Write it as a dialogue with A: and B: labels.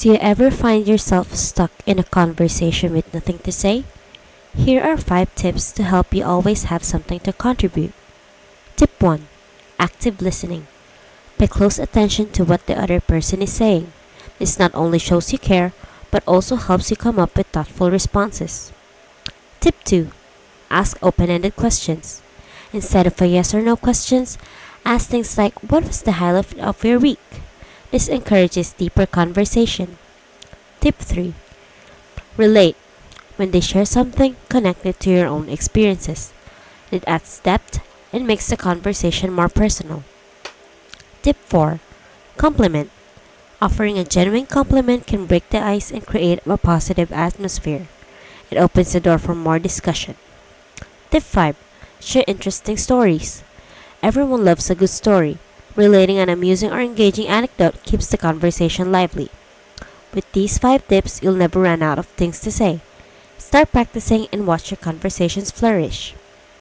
A: Do you ever find yourself stuck in a conversation with nothing to say? Here are 5 tips to help you always have something to contribute. Tip 1. Active listening. Pay close attention to what the other person is saying. This not only shows you care, but also helps you come up with thoughtful responses. Tip 2. Ask open-ended questions. Instead of a yes or no questions, ask things like, what was the highlight of your week? This encourages deeper conversation. Tip 3. Relate. When they share something, connect it to your own experiences. It adds depth and makes the conversation more personal. Tip 4. Compliment. Offering a genuine compliment can break the ice and create a positive atmosphere. It opens the door for more discussion. Tip 5. Share interesting stories. Everyone loves a good story. Relating an amusing or engaging anecdote keeps the conversation lively. With these 5 tips, you'll never run out of things to say. Start practicing and watch your conversations flourish.